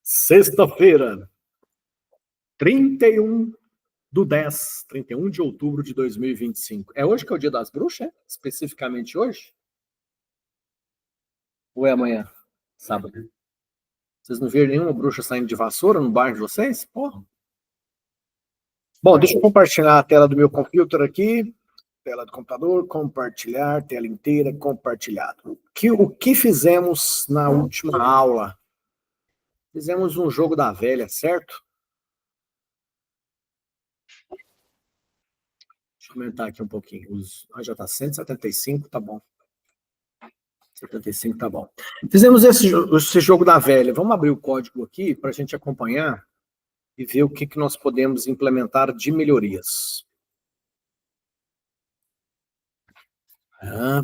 Sexta-feira, 31 de outubro de 2025. É hoje que é o Dia das Bruxas, é? Especificamente hoje? Ou é amanhã? Sábado. Vocês não viram nenhuma bruxa saindo de vassoura no bairro de vocês? Porra. Bom, deixa eu compartilhar a tela do meu computador aqui. Tela do computador, compartilhar, tela inteira, compartilhado. O que fizemos na última aula? Fizemos um jogo da velha, certo? Deixa eu comentar aqui um pouquinho. Já está 175, tá bom. 75 tá bom. Fizemos esse jogo da velha. Vamos abrir o código aqui para a gente acompanhar e ver o que nós podemos implementar de melhorias.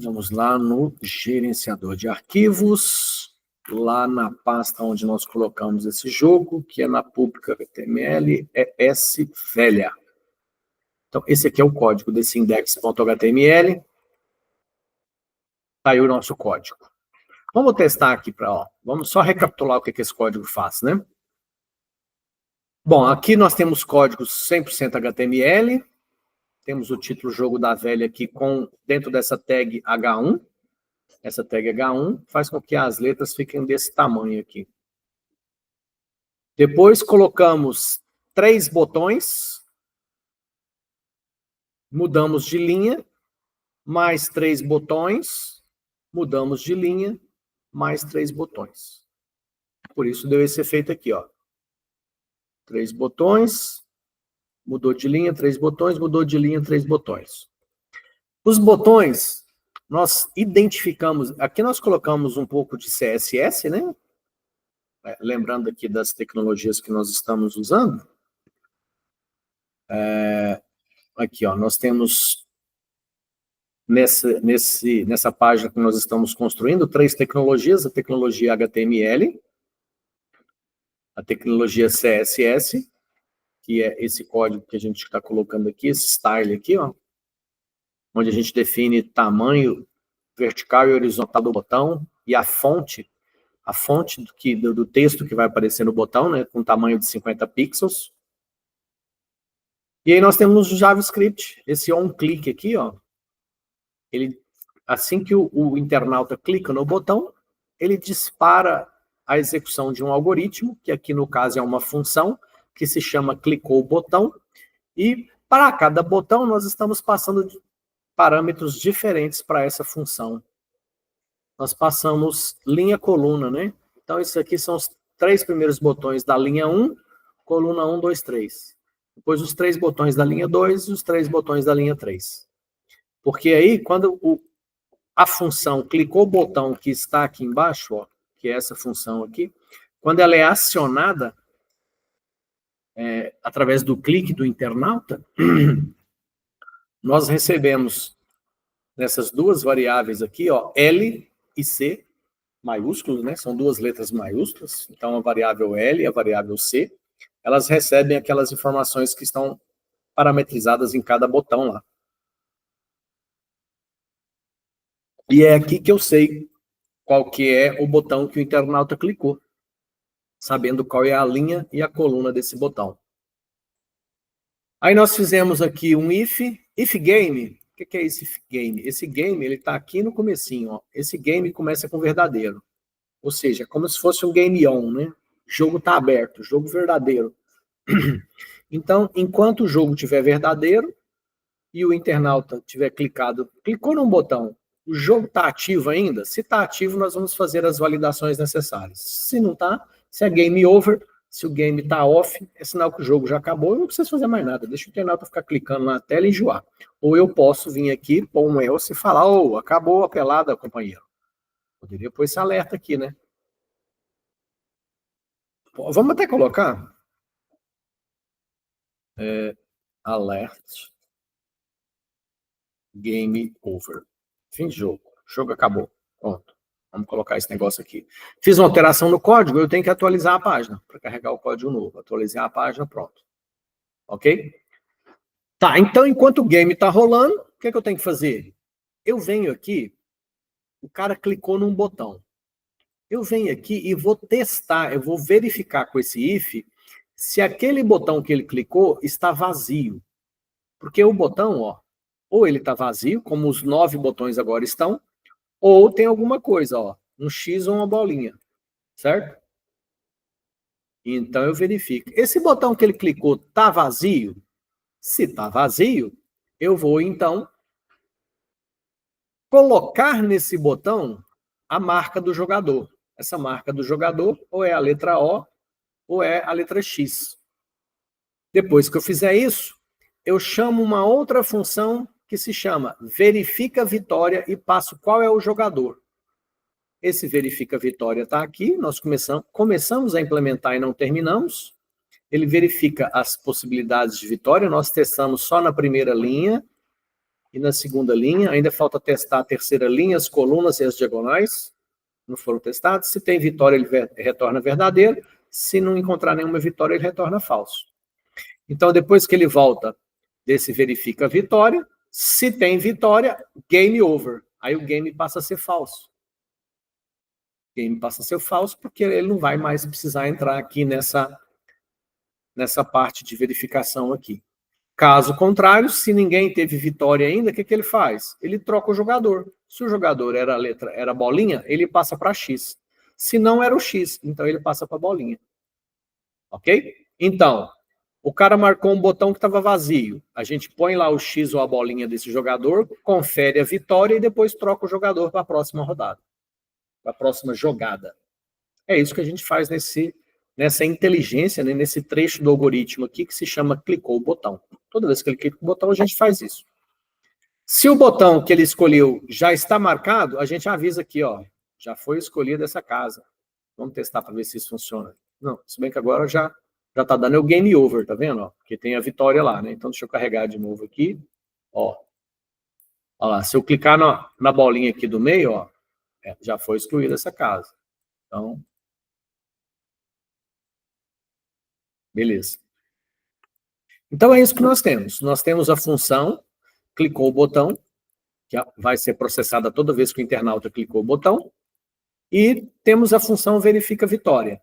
Vamos lá no gerenciador de arquivos, lá na pasta onde nós colocamos esse jogo, que é na pública HTML, é S velha. Então, esse aqui é o código desse index.html. Tá aí o nosso código. Vamos testar aqui vamos só recapitular o que esse código faz, né? Bom, aqui nós temos códigos 100% HTML, temos o título jogo da velha aqui dentro dessa tag H1. Essa tag H1 faz com que as letras fiquem desse tamanho aqui. Depois colocamos 3 botões, mudamos de linha, mais 3 botões, mudamos de linha, mais 3 botões. Por isso deu esse efeito aqui, ó. 3 botões, mudou de linha, 3 botões, mudou de linha, 3 botões. Os botões, nós identificamos, aqui nós colocamos um pouco de CSS, né? Lembrando aqui das tecnologias que nós estamos usando. Aqui, ó, nós temos, nessa página que nós estamos construindo, 3 tecnologias: a tecnologia HTML, a tecnologia CSS, que é esse código que a gente está colocando aqui, esse style aqui, ó, onde a gente define tamanho vertical e horizontal do botão e a fonte do texto que vai aparecer no botão, né, com tamanho de 50 pixels. E aí nós temos o JavaScript, esse onClick aqui, ó, assim que o internauta clica no botão, ele dispara a execução de um algoritmo, que aqui no caso é uma função, que se chama clicou o botão, e para cada botão nós estamos passando parâmetros diferentes para essa função. Nós passamos linha, coluna, né? Então, esses aqui são os 3 primeiros botões da linha 1, coluna 1, 2, 3. Depois, os 3 botões da linha 2 e os 3 botões da linha 3. Porque aí, quando a função clicou o botão que está aqui embaixo, ó, que é essa função aqui, quando ela é acionada, através do clique do internauta, nós recebemos nessas 2 variáveis aqui, ó, L e C, maiúsculos, né? São 2 letras maiúsculas, então a variável L e a variável C, elas recebem aquelas informações que estão parametrizadas em cada botão lá. E é aqui que eu sei qual que é o botão que o internauta clicou, sabendo qual é a linha e a coluna desse botão. Aí nós fizemos aqui um if game. O que é esse if game? Esse game, ele está aqui no comecinho, ó. Esse game começa com verdadeiro. Ou seja, como se fosse um game on, né? O jogo está aberto, jogo verdadeiro. Então, enquanto o jogo estiver verdadeiro e o internauta tiver clicou num botão, o jogo está ativo ainda? Se está ativo, nós vamos fazer as validações necessárias. Se não está, se é game over, se o game está off, é sinal que o jogo já acabou, eu não preciso fazer mais nada, deixa o internauta ficar clicando na tela e enjoar. Ou eu posso vir aqui, pôr um else e falar, acabou a pelada, companheiro. Poderia pôr esse alerta aqui, né? Vamos até colocar alert game over. Fim de jogo. O jogo acabou. Pronto. Vamos colocar esse negócio aqui. Fiz uma alteração no código, eu tenho que atualizar a página para carregar o código novo. Atualizar a página, pronto. Ok? Tá, então enquanto o game está rolando, o que eu tenho que fazer? Eu venho aqui, o cara clicou num botão. eu venho aqui e vou testar, eu vou verificar com esse if se aquele botão que ele clicou está vazio. Porque o botão, ó, ou ele está vazio, como os 9 botões agora estão, ou tem alguma coisa, ó, um X ou uma bolinha, certo? Então eu verifico. Esse botão que ele clicou está vazio? Se está vazio, eu vou então colocar nesse botão a marca do jogador. Essa marca do jogador ou é a letra O ou é a letra X. Depois que eu fizer isso, eu chamo uma outra função que se chama verifica vitória e passo qual é o jogador. Esse verifica vitória está aqui, nós começamos a implementar e não terminamos. Ele verifica as possibilidades de vitória, nós testamos só na primeira linha e na segunda linha, ainda falta testar a terceira linha, as colunas e as diagonais, não foram testados. Se tem vitória, ele retorna verdadeiro, se não encontrar nenhuma vitória, ele retorna falso. Então, depois que ele volta desse verifica vitória, se tem vitória, game over. Aí o game passa a ser falso. O game passa a ser falso porque ele não vai mais precisar entrar aqui nessa parte de verificação aqui. Caso contrário, se ninguém teve vitória ainda, o que ele faz? Ele troca o jogador. Se o jogador era a letra, era a bolinha, ele passa para X. Se não era o X, então ele passa para a bolinha. Ok? Então, o cara marcou um botão que estava vazio. A gente põe lá o X ou a bolinha desse jogador, confere a vitória e depois troca o jogador para a próxima rodada. Para a próxima jogada. É isso que a gente faz nessa inteligência, né, nesse trecho do algoritmo aqui que se chama clicou o botão. Toda vez que ele clica o botão, a gente faz isso. Se o botão que ele escolheu já está marcado, a gente avisa aqui, ó, já foi escolhida essa casa. Vamos testar para ver se isso funciona. Não, se bem que agora já está dando o game over, tá vendo? Ó, porque tem a vitória lá, né? Então deixa eu carregar de novo aqui. Ó, olha lá, se eu clicar na bolinha aqui do meio, ó, já foi excluída essa casa. Então, beleza. Então é isso que nós temos. Nós temos a função, clicou o botão, que vai ser processada toda vez que o internauta clicou o botão, e temos a função verifica vitória,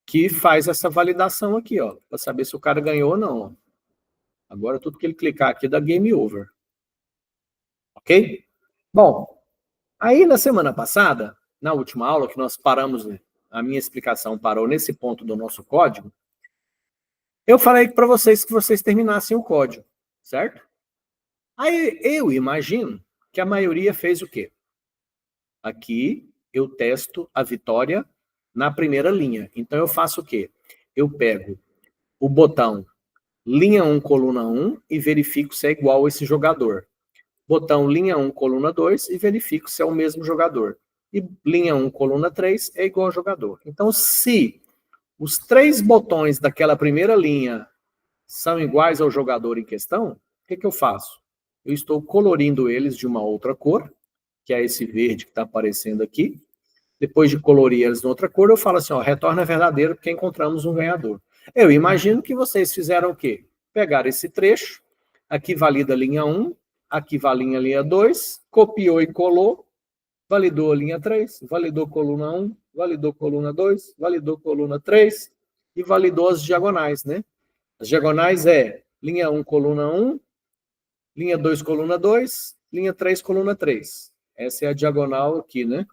que faz essa validação aqui, ó, para saber se o cara ganhou ou não. Agora tudo que ele clicar aqui dá game over. Ok? Bom, aí na semana passada, na última aula que nós paramos, a minha explicação parou nesse ponto do nosso código, eu falei para vocês que vocês terminassem o código, certo? Aí eu imagino que a maioria fez o quê? Aqui eu testo a vitória na primeira linha. Então eu faço o quê? Eu pego o botão linha 1, coluna 1 e verifico se é igual a esse jogador. Botão linha 1, coluna 2 e verifico se é o mesmo jogador. E linha 1, coluna 3 é igual ao jogador. Então, se os 3 botões daquela primeira linha são iguais ao jogador em questão, o que eu faço? Eu estou colorindo eles de uma outra cor, que é esse verde que está aparecendo aqui. Depois de colorir eles de outra cor, eu falo assim, ó, retorna verdadeiro porque encontramos um ganhador. Eu imagino que vocês fizeram o quê? Pegaram esse trecho, aqui valida a linha 1, aqui valida a linha 2, copiou e colou, validou a linha 3, validou coluna 1, validou coluna 2, validou coluna 3 e validou as diagonais, né? As diagonais é linha 1, coluna 1, linha 2, coluna 2, linha 3, coluna 3. Essa é a diagonal aqui, né?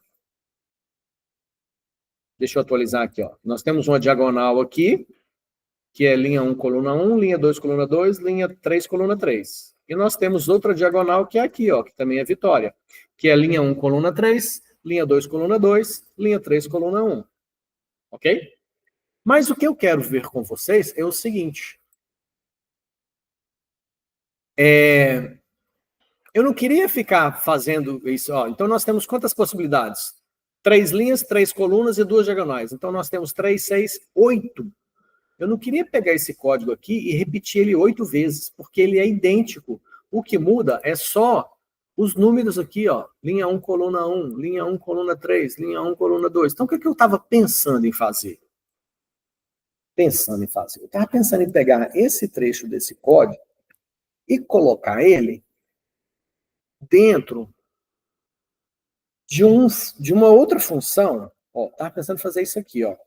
Deixa eu atualizar aqui, ó. Nós temos uma diagonal aqui, que é linha 1, coluna 1, linha 2, coluna 2, linha 3, coluna 3. E nós temos outra diagonal que é aqui, ó, que também é vitória, que é linha 1, coluna 3, linha 2, coluna 2, linha 3, coluna 1. Ok? Mas o que eu quero ver com vocês é o seguinte. Eu não queria ficar fazendo isso. Ó, então, nós temos quantas possibilidades? 3 linhas, 3 colunas e 2 diagonais. Então, nós temos 3, 6, 8. Eu não queria pegar esse código aqui e repetir ele 8 vezes, porque ele é idêntico. O que muda é só os números aqui, ó. Linha 1, coluna 1, linha 1, coluna 3, linha 1, coluna 2. Então, o que eu estava pensando em fazer? Eu estava pensando em pegar esse trecho desse código e colocar ele dentro de uma outra função, ó, tava pensando em fazer isso aqui, ó.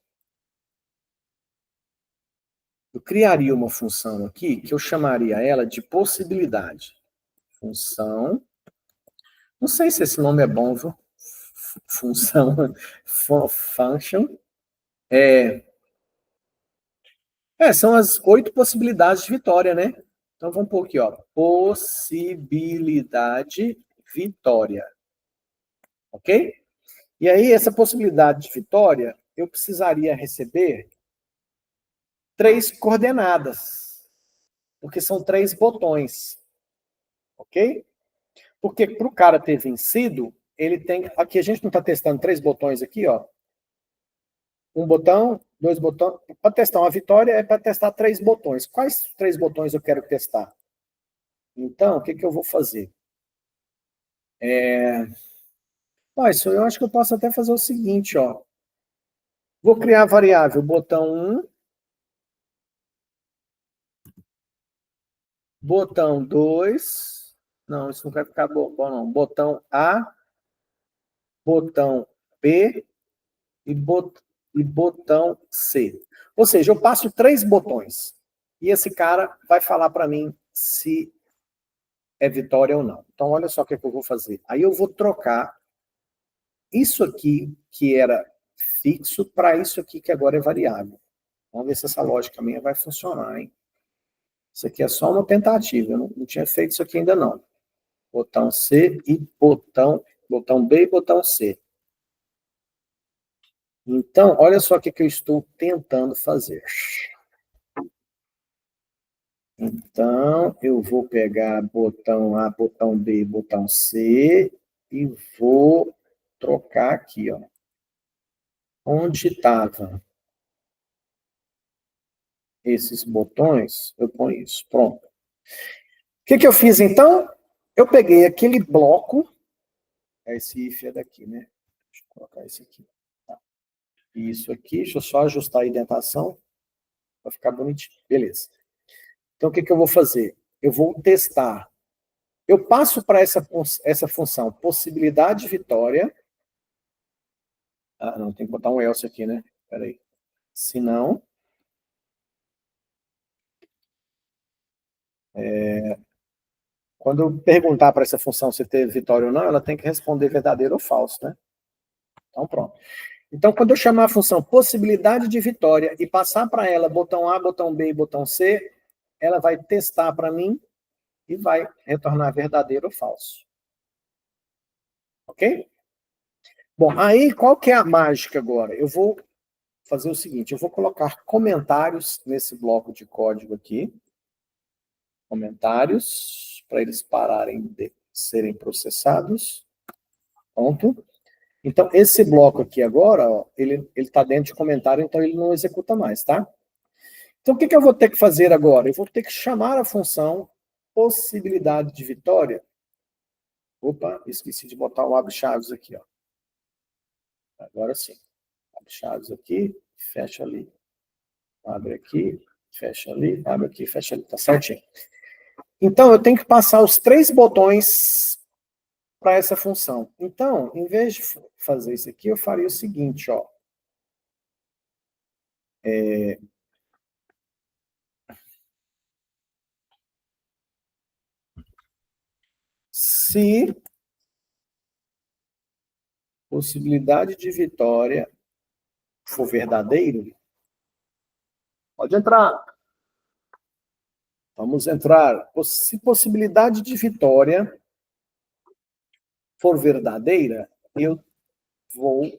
Eu criaria uma função aqui que eu chamaria ela de possibilidade. Função. Não sei se esse nome é bom, viu? Função. Function. São as 8 possibilidades de vitória, né? Então vamos pôr aqui, ó. Possibilidade vitória. Ok? E aí, essa possibilidade de vitória, eu precisaria receber 3 coordenadas. Porque são 3 botões. Ok? Porque para o cara ter vencido, ele tem. Aqui a gente não está testando 3 botões aqui, ó. Um botão, 2 botões. Para testar uma vitória é para testar 3 botões. Quais 3 botões eu quero testar? Então, o que eu vou fazer? Isso eu acho que eu posso até fazer o seguinte, ó. Vou criar a variável botão 1, botão 2. Não, isso não vai ficar bom, não. Botão A, botão B e botão C. Ou seja, eu passo 3 botões. E esse cara vai falar para mim se é vitória ou não. Então, olha só o que eu vou fazer. Aí eu vou trocar isso aqui, que era fixo, para isso aqui, que agora é variável. Vamos ver se essa lógica minha vai funcionar, hein? Isso aqui é só uma tentativa. Eu não tinha feito isso aqui ainda não. Botão C e botão B e botão C. Então, olha só o que eu estou tentando fazer. Então, eu vou pegar botão A, botão B, botão C e vou trocar aqui, ó. Onde estava esses botões, eu ponho isso. Pronto. O que eu fiz, então? Eu peguei aquele bloco, esse if é daqui, né? Deixa eu colocar esse aqui. Tá. Isso aqui, deixa eu só ajustar a indentação, para ficar bonitinho. Beleza. Então, o que eu vou fazer? Eu vou testar. Eu passo para essa função possibilidade de vitória. Ah, não, tem que botar um else aqui, né? Espera aí. Se não, quando eu perguntar para essa função se teve vitória ou não, ela tem que responder verdadeiro ou falso, né? Então, pronto. Então, quando eu chamar a função possibilidade de vitória e passar para ela botão A, botão B e botão C, ela vai testar para mim e vai retornar verdadeiro ou falso. Ok? Bom, aí qual que é a mágica agora? Eu vou fazer o seguinte, eu vou colocar comentários nesse bloco de código aqui. Comentários, para eles pararem de serem processados. Pronto. Então, esse bloco aqui agora, ó, ele está dentro de comentário, então ele não executa mais, tá? Então, o que eu vou ter que fazer agora? Eu vou ter que chamar a função possibilidade de vitória. Opa, esqueci de botar o abre-chaves aqui, ó. Agora sim. Abre-chaves aqui, fecha ali. Abre aqui, fecha ali, abre aqui, fecha ali. Tá certinho. Então, eu tenho que passar os 3 botões para essa função. Então, em vez de fazer isso aqui, eu faria o seguinte, ó. Se possibilidade de vitória for verdadeiro, pode entrar. Vamos entrar. Se possibilidade de vitória for verdadeira, eu vou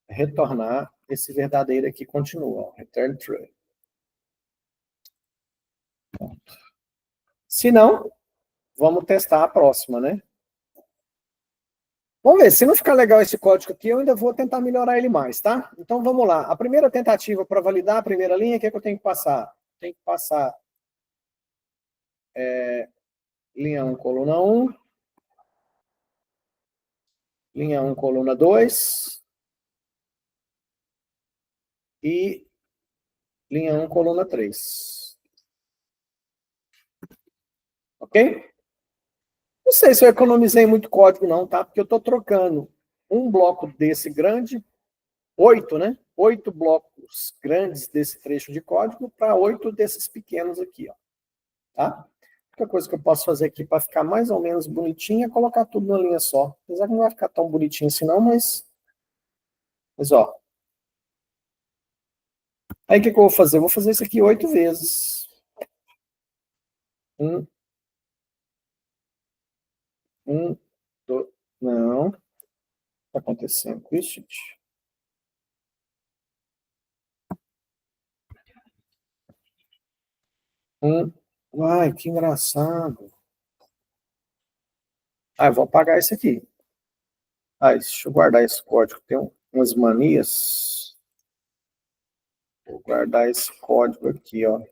retornar esse verdadeiro aqui, continua. Return true. Se não, vamos testar a próxima, né? Vamos ver, se não ficar legal esse código aqui, eu ainda vou tentar melhorar ele mais, tá? Então vamos lá. A primeira tentativa para validar a primeira linha, o que é que eu tenho que passar? Tenho que passar linha 1, coluna 1, linha 1, coluna 2 e linha 1, coluna 3. Ok? Não sei se eu economizei muito código não, tá? Porque eu estou trocando um bloco desse grande, 8, né? 8 blocos grandes desse trecho de código para 8 desses pequenos aqui, ó. Tá? A única coisa que eu posso fazer aqui para ficar mais ou menos bonitinho é colocar tudo numa linha só. Apesar que não vai ficar tão bonitinho assim não, mas ó. Aí o que eu vou fazer? Eu vou fazer isso aqui 8 vezes. 1, 1, 2, não. O que está acontecendo com isso, gente? Ai, que engraçado. Ah, eu vou apagar isso aqui. Ah, deixa eu guardar esse código. Tem umas manias. Vou guardar esse código aqui, ó.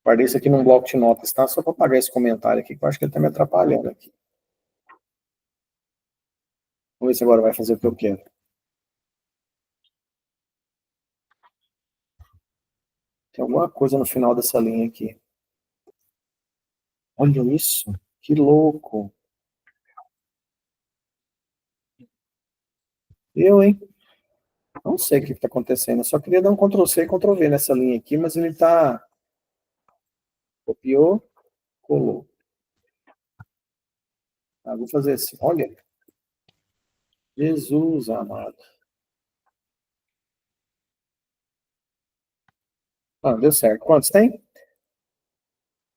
Guardei isso aqui num bloco de notas, tá? Só para apagar esse comentário aqui, que eu acho que ele tá me atrapalhando aqui. Vamos ver se agora vai fazer o que eu quero. Tem alguma coisa no final dessa linha aqui. Olha isso. Que louco. Hein? Não sei o que está acontecendo. Eu só queria dar um Ctrl+C e Ctrl+V nessa linha aqui, mas ele está... Copiou, colou. Ah, vou fazer assim. Olha. Jesus amado. Ah, deu certo. Quantos tem?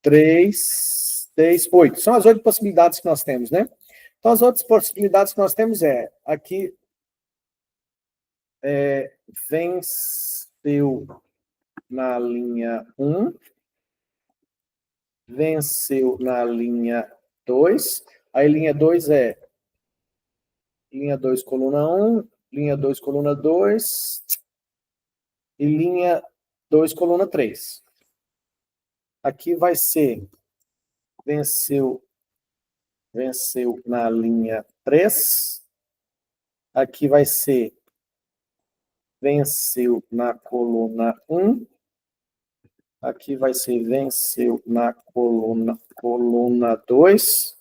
3, 8. São as 8 possibilidades que nós temos, né? Então, as outras possibilidades que nós temos aqui, venceu na linha 1, venceu na linha 2, aí linha 2 linha 2, coluna 1, linha 2, coluna 2, e linha 2, coluna 3. Aqui vai ser venceu na linha 3, aqui vai ser venceu na coluna 1, aqui vai ser venceu na coluna 2,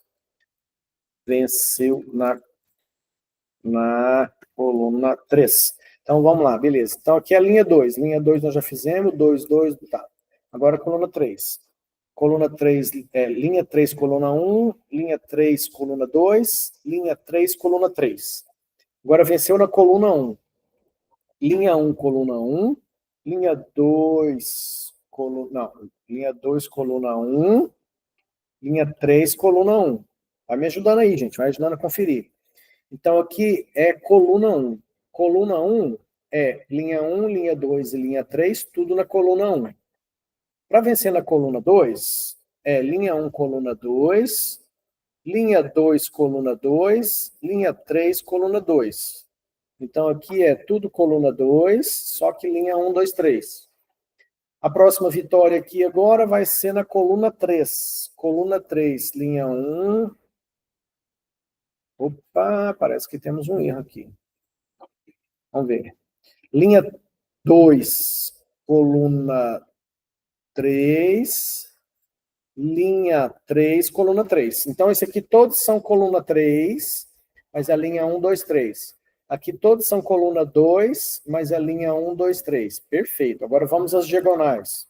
venceu na coluna 3. Então, vamos lá, beleza. Então, aqui é a linha 2. Linha 2 nós já fizemos, 2, 2, tá. Agora, coluna 3. Coluna 3, linha 3, coluna 1, linha 3, coluna 2, linha 3, coluna 3. Agora, venceu na coluna 1. Linha 1, coluna 1, linha 2, linha 2, coluna 1, linha 3, coluna 1. Vai me ajudando aí, gente, vai ajudando a conferir. Então, aqui é coluna 1. Coluna 1 é linha 1, linha 2 e linha 3, tudo na coluna 1. Para vencer na coluna 2, é linha 1, coluna 2, linha 2, coluna 2, linha 3, coluna 2. Então, aqui é tudo coluna 2, só que linha 1, 2, 3. A próxima vitória aqui agora vai ser na coluna 3. Coluna 3, linha 1. Opa, parece que temos um erro aqui. Vamos ver. Linha 2, coluna 3. Linha 3, coluna 3. Então, esse aqui todos são coluna 3, mas é linha 1, 2, 3. Aqui todos são coluna 2, mas é linha 1, 2, 3. Perfeito. Agora vamos às diagonais.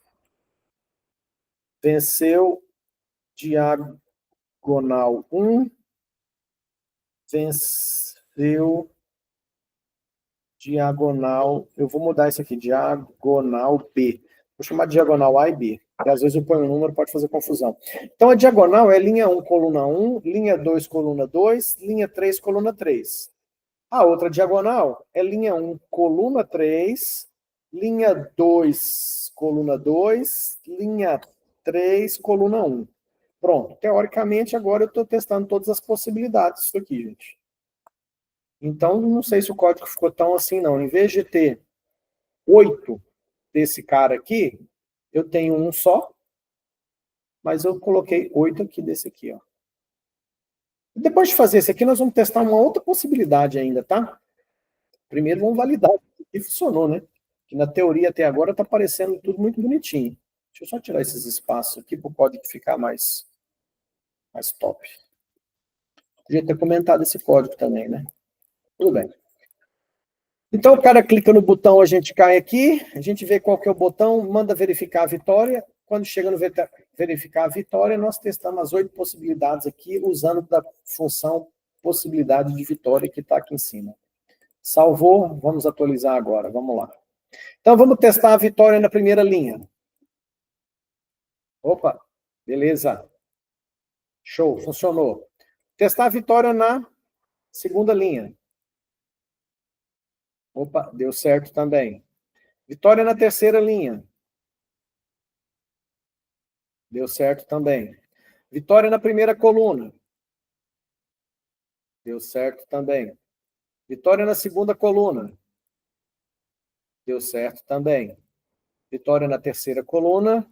Venceu diagonal 1. Venceu diagonal... Eu vou mudar isso aqui, diagonal B. Vou chamar de diagonal A e B, porque às vezes eu ponho um número, pode fazer confusão. Então, a diagonal é linha 1, coluna 1, linha 2, coluna 2, linha 3, coluna 3. A outra diagonal é linha 1, coluna 3, linha 2, coluna 2, linha 3, coluna 1. Pronto. Teoricamente, agora eu estou testando todas as possibilidades disso aqui, gente. Então, não sei se o código ficou tão assim, não. Em vez de ter 8 desse cara aqui, eu tenho um só, mas eu coloquei 8 aqui desse aqui, ó. Depois de fazer esse aqui, nós vamos testar uma outra possibilidade ainda, tá? Primeiro vamos validar que funcionou, né? Que na teoria até agora está parecendo tudo muito bonitinho. Deixa eu só tirar esses espaços aqui para o código ficar mais top. Podia ter comentado esse código também, né? Tudo bem. Então, o cara clica no botão, a gente cai aqui, a gente vê qual que é o botão, manda verificar a vitória. Quando chega no verificar a vitória, nós testamos as 8 possibilidades aqui, usando da função possibilidade de vitória que está aqui em cima. Salvou, vamos atualizar agora, vamos lá. Então, vamos testar a vitória na primeira linha. Opa, beleza. Show, funcionou. Testar a vitória na segunda linha. Opa, deu certo também. Vitória na terceira linha. Deu certo também. Vitória na primeira coluna. Deu certo também. Vitória na segunda coluna. Deu certo também. Vitória na terceira coluna.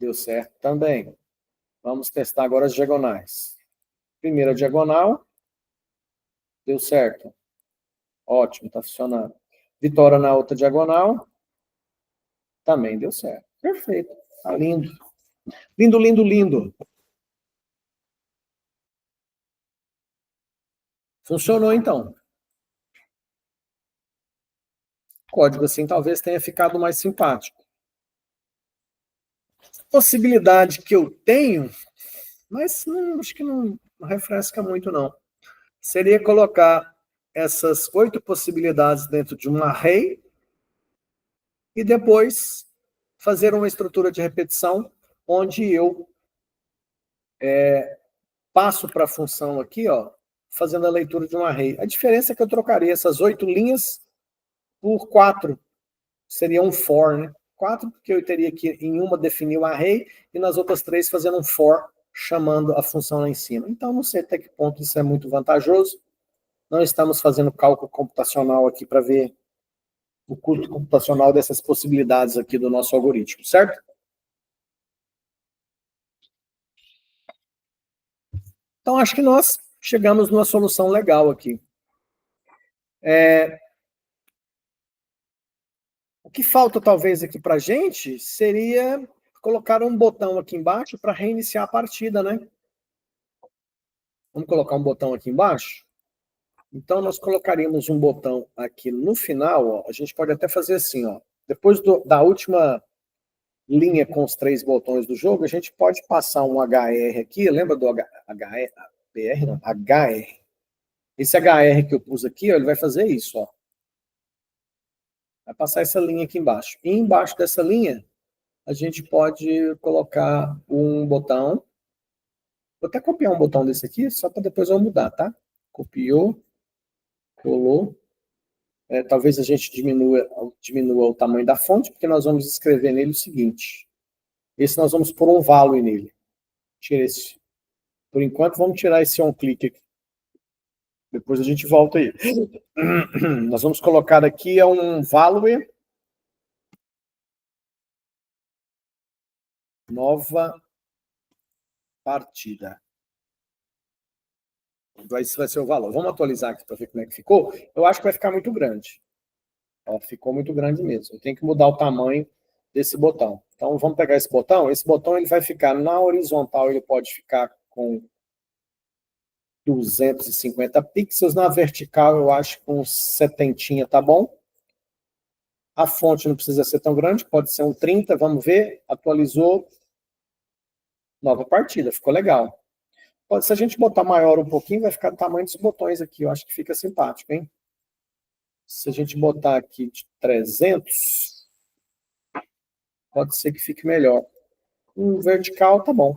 Deu certo também. Vamos testar agora as diagonais. Primeira diagonal. Deu certo. Ótimo, está funcionando. Vitória na outra diagonal. Também deu certo. Perfeito. Tá lindo. Lindo, lindo, lindo. Funcionou, então. O código assim talvez tenha ficado mais simpático. Possibilidade que eu tenho, mas acho que não refresca muito, não. Seria colocar essas 8 possibilidades dentro de um array e depois fazer uma estrutura de repetição onde eu passo para a função aqui, ó, fazendo a leitura de um array. A diferença é que eu trocaria essas 8 linhas por 4. Seria um for, né? 4, porque eu teria que, em uma, definir o array, e nas outras 3, fazendo um for, chamando a função lá em cima. Então, não sei até que ponto isso é muito vantajoso. Não estamos fazendo cálculo computacional aqui para ver o custo computacional dessas possibilidades aqui do nosso algoritmo, certo? Então, acho que nós chegamos numa solução legal aqui. O que falta, talvez, aqui para a gente seria colocar um botão aqui embaixo para reiniciar a partida, né? Vamos colocar um botão aqui embaixo? Então, nós colocaríamos um botão aqui no final, ó, a gente pode até fazer assim, ó, depois da última linha com os 3 botões do jogo, a gente pode passar um HR aqui, lembra do HR? BR não, HR. Esse HR que eu pus aqui, ó, ele vai fazer isso, ó. Vai passar essa linha aqui embaixo. E embaixo dessa linha, a gente pode colocar um botão. Vou até copiar um botão desse aqui, só para depois eu mudar, tá? Copiou, colou. Talvez a gente diminua o tamanho da fonte, porque nós vamos escrever nele o seguinte. Esse nós vamos pôr um value nele. Tira esse. Por enquanto, vamos tirar esse on-click aqui. Depois a gente volta aí. Nós vamos colocar aqui um value. Nova partida. Esse vai ser o valor. Vamos atualizar aqui para ver como é que ficou. Eu acho que vai ficar muito grande. Ó, ficou muito grande mesmo. Eu tenho que mudar o tamanho desse botão. Então, vamos pegar esse botão. Esse botão ele vai ficar na horizontal, ele pode ficar com 250 pixels. Na vertical, eu acho que com 70 tá bom. A fonte não precisa ser tão grande, pode ser um 30, vamos ver. Atualizou. Nova partida, ficou legal. Se a gente botar maior um pouquinho, vai ficar do tamanho dos botões aqui. Eu acho que fica simpático, hein? Se a gente botar aqui de 300, pode ser que fique melhor. Um vertical, tá bom.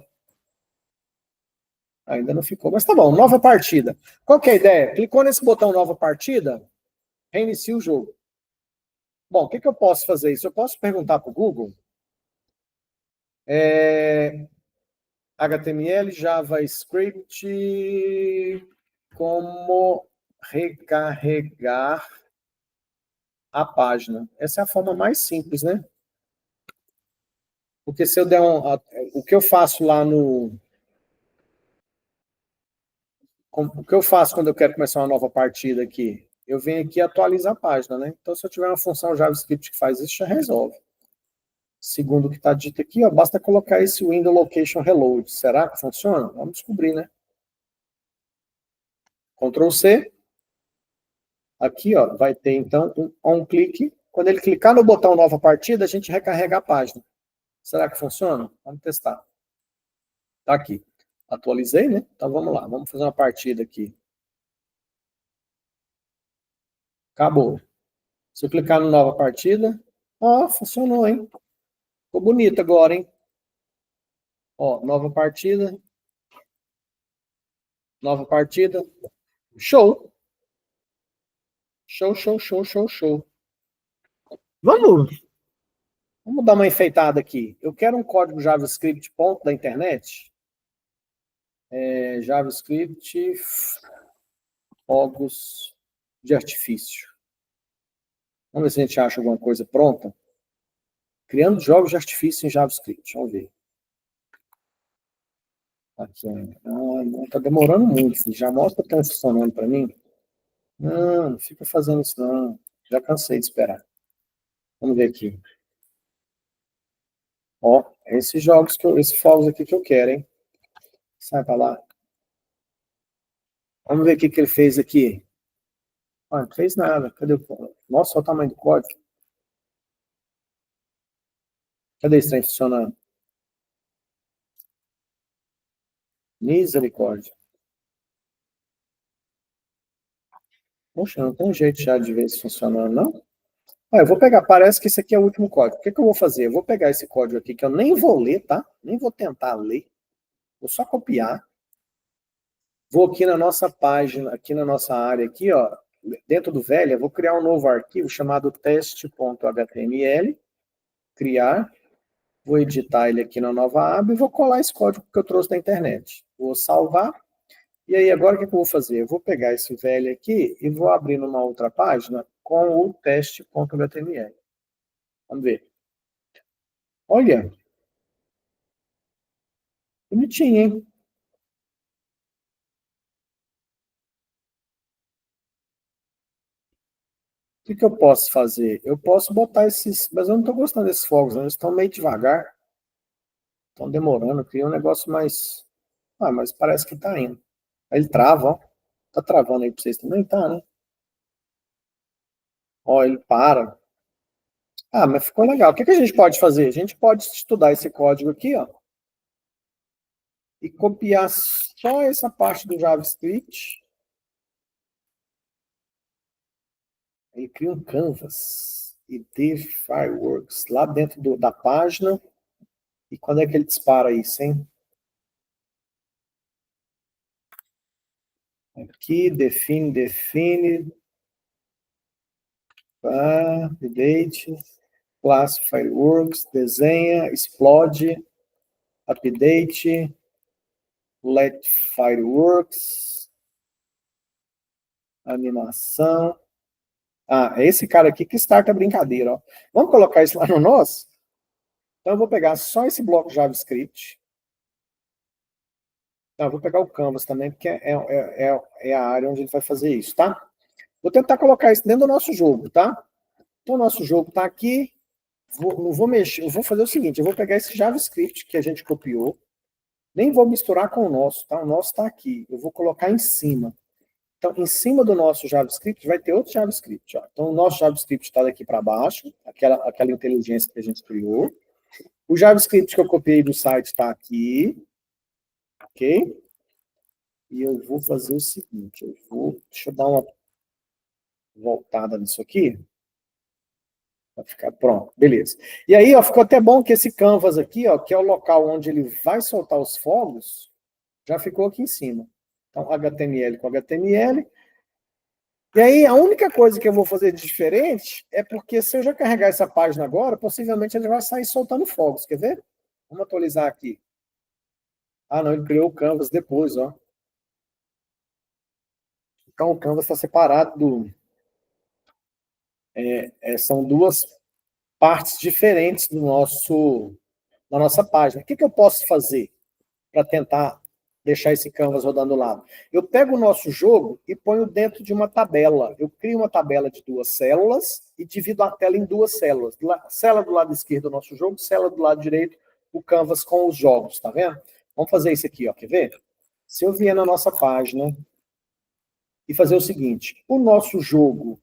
Ainda não ficou, mas tá bom. Nova partida. Qual que é a ideia? Clicou nesse botão nova partida, reinicia o jogo. Bom, o que eu posso fazer isso? Eu posso perguntar para o Google HTML, JavaScript, como recarregar a página. Essa é a forma mais simples, né? Porque se eu der o que eu faço lá no... O que eu faço quando eu quero começar uma nova partida aqui? Eu venho aqui e atualizo a página, né? Então, se eu tiver uma função JavaScript que faz isso, já resolve. Segundo o que está dito aqui, ó, basta colocar esse window location reload. Será que funciona? Vamos descobrir, né? Ctrl C. Aqui, ó, vai ter, então, um clique. Quando ele clicar no botão nova partida, a gente recarrega a página. Será que funciona? Vamos testar. Tá aqui. Atualizei, né? Então vamos lá, vamos fazer uma partida aqui. Acabou. Se eu clicar no nova partida, ó, funcionou, hein? Ficou bonito agora, hein? Ó, nova partida. Nova partida. Show! Show, show, show, show, show. Vamos dar uma enfeitada aqui. Eu quero um código JavaScript ponto da internet. JavaScript fogos de artifício. Vamos ver se a gente acha alguma coisa pronta. Criando jogos de artifício em JavaScript. Vamos ver. Aqui, não, tá demorando muito. Já mostra que tá funcionando para mim. Não, não fica fazendo isso não. Já cansei de esperar. Vamos ver aqui. Ó, esses jogos, esses fogos aqui que eu quero, hein? Sai para lá. Vamos ver o que ele fez aqui. Ah, não fez nada. Cadê o código? Nossa, olha o tamanho do código. Cadê esse trem funcionando? Misericórdia. Poxa, não tem jeito já de ver isso funcionando, não? Ah, eu vou pegar, parece que esse aqui é o último código. O que eu vou fazer? Eu vou pegar esse código aqui, que eu nem vou ler, tá? Nem vou tentar ler. Vou só copiar. Vou aqui na nossa página, aqui na nossa área, aqui, ó, dentro do Velha, vou criar um novo arquivo chamado teste.html. Criar. Vou editar ele aqui na nova aba e vou colar esse código que eu trouxe da internet. Vou salvar. E aí, agora o que eu vou fazer? Eu vou pegar esse velho aqui e vou abrir numa outra página com o teste.html. Vamos ver. Olha. Bonitinho, hein? O que eu posso fazer? Eu posso botar esses... Mas eu não estou gostando desses fogos, não. Eles estão meio devagar. Estão demorando. Eu queria um negócio mais... Ah, mas parece que está indo. Aí ele trava, ó. Tá travando aí para vocês também? Tá, né? Ó, ele para. Ah, mas ficou legal. O que a gente pode fazer? A gente pode estudar esse código aqui, ó, e copiar só essa parte do JavaScript. Ele cria um canvas e div fireworks lá dentro da página. E quando é que ele dispara isso, hein? Aqui, define, update, class fireworks, desenha, explode, update, let fireworks, animação. Ah, é esse cara aqui que starta a brincadeira, ó. Vamos colocar isso lá no nosso? Então eu vou pegar só esse bloco JavaScript. Não, eu vou pegar o Canvas também, porque é a área onde ele vai fazer isso, tá? Vou tentar colocar isso dentro do nosso jogo, tá? Então o nosso jogo tá aqui. Não vou mexer, eu vou fazer o seguinte, eu vou pegar esse JavaScript que a gente copiou, nem vou misturar com o nosso, tá? O nosso tá aqui. Eu vou colocar em cima. Então, em cima do nosso JavaScript, vai ter outro JavaScript. Ó. Então, o nosso JavaScript está daqui para baixo, aquela inteligência que a gente criou. O JavaScript que eu copiei do site está aqui. Ok? E eu vou fazer o seguinte, deixa eu dar uma voltada nisso aqui. Vai ficar pronto, beleza. E aí, ó, ficou até bom que esse canvas aqui, ó, que é o local onde ele vai soltar os fogos, já ficou aqui em cima. Então, HTML com HTML. E aí, a única coisa que eu vou fazer de diferente é porque se eu já carregar essa página agora, possivelmente ele vai sair soltando fogos. Quer ver? Vamos atualizar aqui. Ah, não, ele criou o Canvas depois, ó. Então, o Canvas está separado do... são duas partes diferentes da nossa página. O que eu posso fazer para tentar deixar esse canvas rodando do lado? Eu pego o nosso jogo e ponho dentro de uma tabela. Eu crio uma tabela de 2 células e divido a tela em 2 células. Célula do lado esquerdo do nosso jogo, célula do lado direito, o canvas com os jogos, tá vendo? Vamos fazer isso aqui, ó, quer ver? Se eu vier na nossa página e fazer o seguinte, o nosso jogo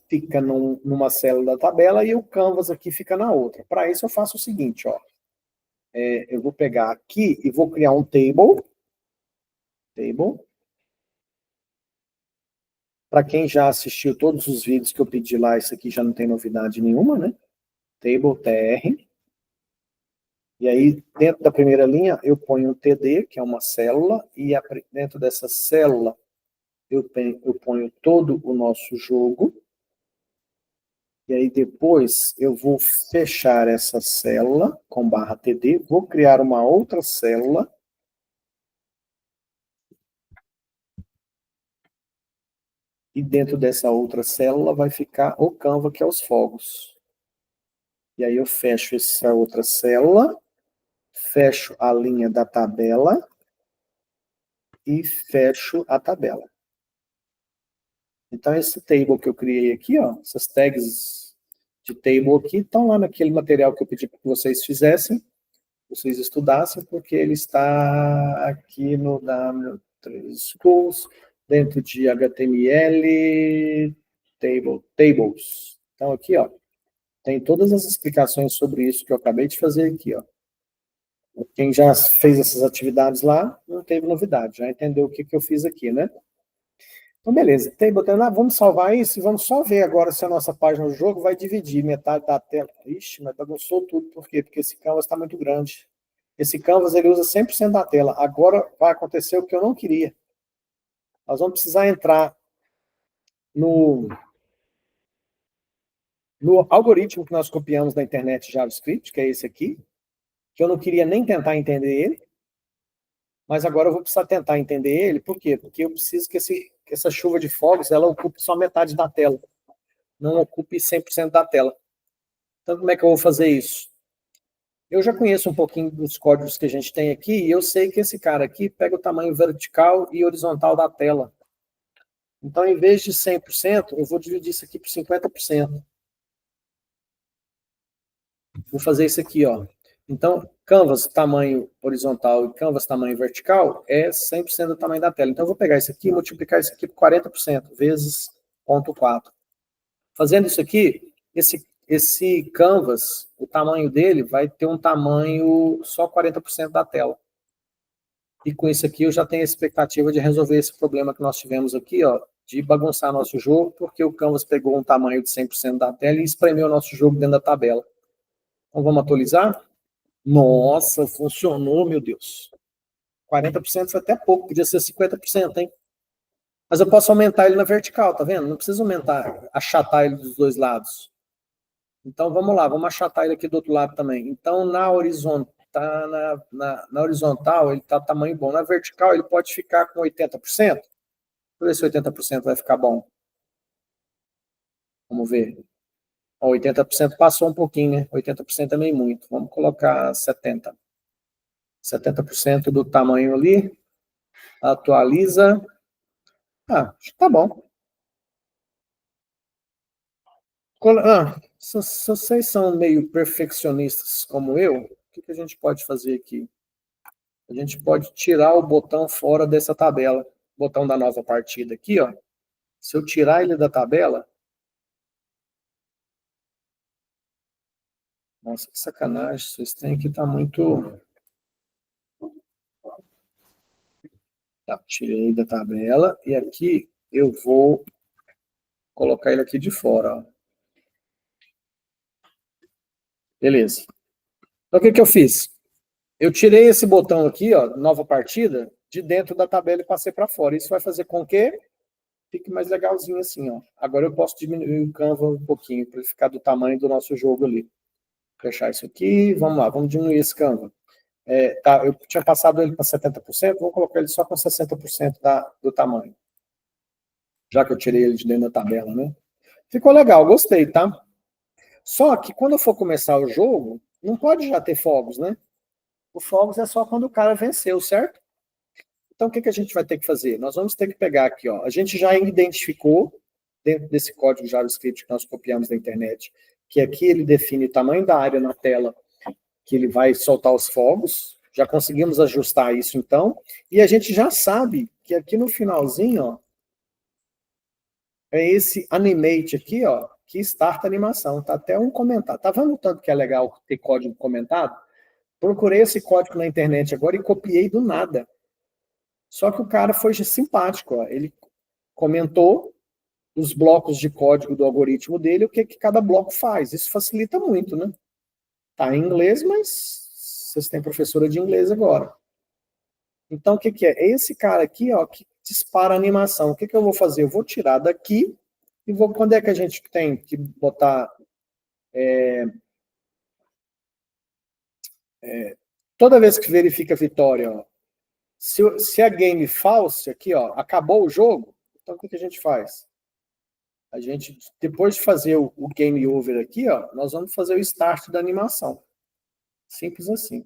fica numa célula da tabela e o Canvas aqui fica na outra. Para isso eu faço o seguinte, ó. Eu vou pegar aqui e vou criar um table. Para quem já assistiu todos os vídeos que eu pedi lá, isso aqui já não tem novidade nenhuma, né? Table tr. E aí, dentro da primeira linha, eu ponho um TD, que é uma célula, e dentro dessa célula eu ponho todo o nosso jogo. E aí depois eu vou fechar essa célula com /TD, vou criar uma outra célula. E dentro dessa outra célula vai ficar o Canva, que é os fogos. E aí eu fecho essa outra célula, fecho a linha da tabela e fecho a tabela. Então esse table que eu criei aqui, ó, essas tags de table aqui, estão lá naquele material que eu pedi para que vocês fizessem, vocês estudassem, porque ele está aqui no W3 Schools, dentro de HTML, tables. Então aqui, ó, tem todas as explicações sobre isso que eu acabei de fazer aqui, ó. Quem já fez essas atividades lá, não teve novidade, já entendeu o que eu fiz aqui, né? Então, beleza. Vamos salvar isso e vamos só ver agora se a nossa página do jogo vai dividir metade da tela. Ixi, mas bagunçou tudo. Por quê? Porque esse canvas está muito grande. Esse canvas, ele usa 100% da tela. Agora vai acontecer o que eu não queria. Nós vamos precisar entrar no algoritmo que nós copiamos da internet JavaScript, que é esse aqui, que eu não queria nem tentar entender ele, mas agora eu vou precisar tentar entender ele. Por quê? Porque eu preciso que essa chuva de fogos, ela ocupe só metade da tela. Não ocupe 100% da tela. Então, como é que eu vou fazer isso? Eu já conheço um pouquinho dos códigos que a gente tem aqui, e eu sei que esse cara aqui pega o tamanho vertical e horizontal da tela. Então, em vez de 100%, eu vou dividir isso aqui por 50%. Vou fazer isso aqui, ó. Então, canvas tamanho horizontal e canvas tamanho vertical é 100% do tamanho da tela. Então, eu vou pegar isso aqui e multiplicar isso aqui por 40%, vezes 0,4. Fazendo isso aqui, esse canvas, o tamanho dele vai ter um tamanho só 40% da tela. E com isso aqui eu já tenho a expectativa de resolver esse problema que nós tivemos aqui, ó, de bagunçar nosso jogo, porque o canvas pegou um tamanho de 100% da tela e espremeu o nosso jogo dentro da tabela. Então vamos atualizar? Nossa, funcionou, meu Deus. 40% foi até pouco, podia ser 50%, hein? Mas eu posso aumentar ele na vertical, tá vendo? Não precisa aumentar, achatar ele dos dois lados. Então, vamos lá, vamos achatar ele aqui do outro lado também. Então, na horizontal, ele está tamanho bom. Na vertical, ele pode ficar com 80%. Deixa eu ver se 80% vai ficar bom. Vamos ver. 80% passou um pouquinho, né? 80% é meio muito. Vamos colocar 70%. 70% do tamanho ali. Atualiza. Ah, acho que tá bom. Se vocês são meio perfeccionistas como eu, o que a gente pode fazer aqui? A gente pode tirar o botão fora dessa tabela. Botão da nova partida aqui, ó. Se eu tirar ele da tabela... Nossa, que sacanagem. Vocês têm que estar muito... Tá, tirei da tabela. E aqui eu vou colocar ele aqui de fora, ó. Beleza. Então, o que eu fiz? Eu tirei esse botão aqui, ó, nova partida, de dentro da tabela e passei para fora. Isso vai fazer com que fique mais legalzinho assim, ó. Agora eu posso diminuir o Canva um pouquinho, para ele ficar do tamanho do nosso jogo ali. Fechar isso aqui, vamos lá, vamos diminuir esse Canva. Tá, eu tinha passado ele para 70%, vou colocar ele só com 60% do tamanho. Já que eu tirei ele de dentro da tabela, né? Ficou legal, gostei, tá? Só que quando eu for começar o jogo, não pode já ter fogos, né? O fogos é só quando o cara venceu, certo? Então, o que a gente vai ter que fazer? Nós vamos ter que pegar aqui, ó. A gente já identificou, dentro desse código JavaScript que nós copiamos da internet, que aqui ele define o tamanho da área na tela que ele vai soltar os fogos. Já conseguimos ajustar isso, então. E a gente já sabe que aqui no finalzinho, ó, é esse Animate aqui, ó, que starta a animação. Tá até um comentário. Tá vendo o tanto que é legal ter código comentado? Procurei esse código na internet agora e copiei do nada. Só que o cara foi simpático, ó. Ele comentou os blocos de código do algoritmo dele, o que cada bloco faz. Isso facilita muito, né? Tá em inglês, mas vocês têm professora de inglês agora. Então, o que é? É esse cara aqui, ó, que dispara a animação. O que eu vou fazer? Eu vou tirar daqui e vou... Quando é que a gente tem que botar... Toda vez que verifica a vitória, ó, se a game false aqui, ó, acabou o jogo, então o que a gente faz? A gente, depois de fazer o game over aqui, ó, nós vamos fazer o start da animação. Simples assim.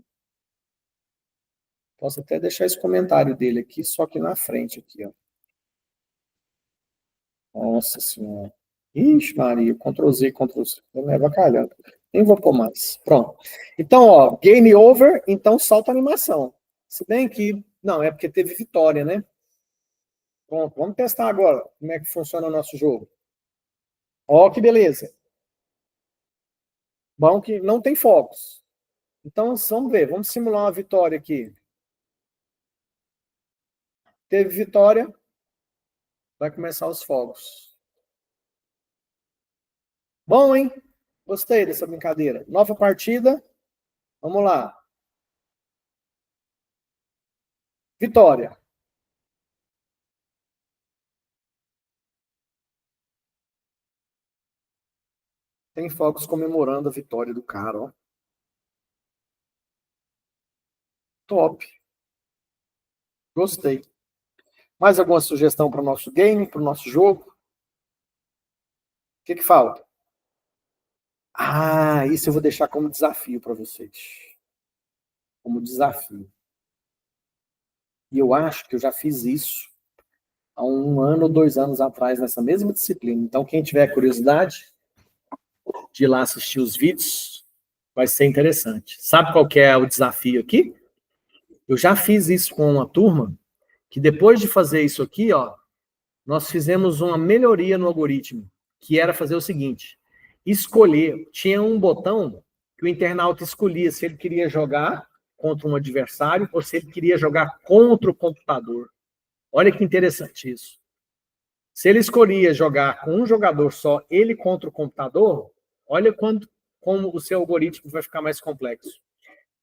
Posso até deixar esse comentário dele aqui, só que na frente aqui, ó. Nossa Senhora. Ixi, Maria, Ctrl+Z, Ctrl+C. Eu me avacalhando. Nem vou pôr mais. Pronto. Então, ó, game over, então solta a animação. Se bem que... Não, é porque teve vitória, né? Pronto, vamos testar agora como é que funciona o nosso jogo. Ó, que beleza. Bom que não tem fogos. Então, vamos ver. Vamos simular uma vitória aqui. Teve vitória. Vai começar os fogos. Bom, hein? Gostei dessa brincadeira. Nova partida. Vamos lá. Vitória. Tem fogos comemorando a vitória do cara, ó. Top. Gostei. Mais alguma sugestão para o nosso game, para o nosso jogo? O que falta? Ah, isso eu vou deixar como desafio para vocês. Como desafio. E eu acho que eu já fiz isso há 1 ano ou 2 anos atrás, nessa mesma disciplina. Então, quem tiver curiosidade de ir lá assistir os vídeos, vai ser interessante. Sabe qual que é o desafio aqui? Eu já fiz isso com uma turma, que depois de fazer isso aqui, ó, nós fizemos uma melhoria no algoritmo, que era fazer o seguinte, escolher, tinha um botão que o internauta escolhia se ele queria jogar contra um adversário ou se ele queria jogar contra o computador. Olha que interessante isso. Se ele escolhia jogar com um jogador só, ele contra o computador, olha como o seu algoritmo vai ficar mais complexo.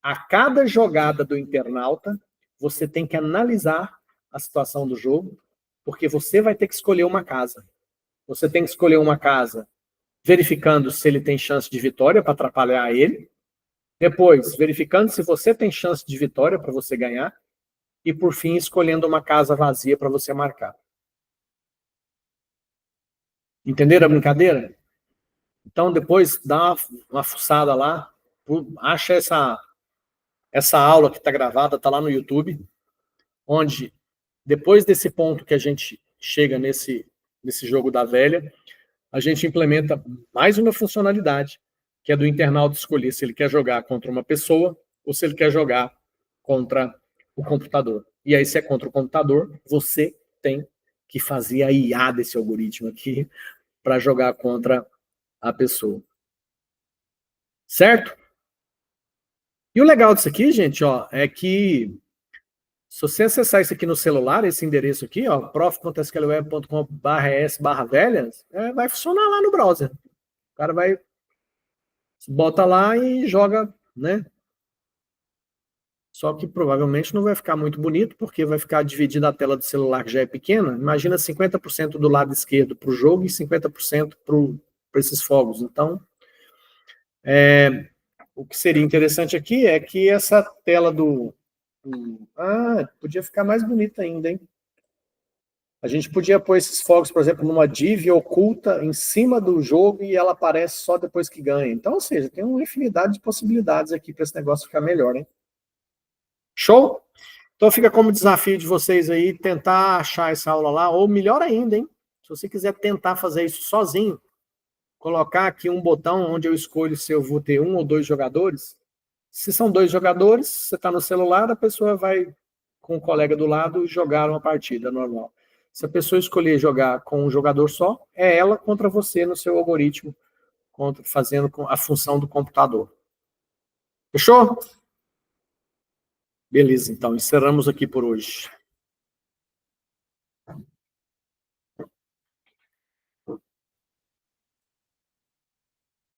A cada jogada do internauta, você tem que analisar a situação do jogo, porque você vai ter que escolher uma casa. Você tem que escolher uma casa verificando se ele tem chance de vitória para atrapalhar ele, depois verificando se você tem chance de vitória para você ganhar, e por fim escolhendo uma casa vazia para você marcar. Entenderam a brincadeira? Então depois dá uma fuçada lá, acha essa aula que está gravada, está lá no YouTube, onde depois desse ponto que a gente chega nesse jogo da velha, a gente implementa mais uma funcionalidade, que é do internauta escolher se ele quer jogar contra uma pessoa ou se ele quer jogar contra o computador. E aí, se é contra o computador, você tem que fazer a IA desse algoritmo aqui para jogar contra a pessoa. Certo? E o legal disso aqui, gente, ó, é que se você acessar isso aqui no celular, esse endereço aqui, ó, prof.sqlweb.com/es/velhas, vai funcionar lá no browser. O cara vai, bota lá e joga, né? Só que provavelmente não vai ficar muito bonito, porque vai ficar dividida a tela do celular, que já é pequena. Imagina 50% do lado esquerdo para o jogo e 50% para esses fogos. Então, o que seria interessante aqui é que essa tela podia ficar mais bonita ainda, hein? A gente podia pôr esses fogos, por exemplo, numa div oculta em cima do jogo e ela aparece só depois que ganha. Então, ou seja, tem uma infinidade de possibilidades aqui para esse negócio ficar melhor, hein? Show? Então fica como desafio de vocês aí tentar achar essa aula lá, ou melhor ainda, hein? Se você quiser tentar fazer isso sozinho, colocar aqui um botão onde eu escolho se eu vou ter 1 ou 2 jogadores. Se são 2 jogadores, você está no celular, a pessoa vai com o colega do lado jogar uma partida normal. Se a pessoa escolher jogar com um jogador só, é ela contra você no seu algoritmo, fazendo a função do computador. Fechou? Beleza, então, encerramos aqui por hoje.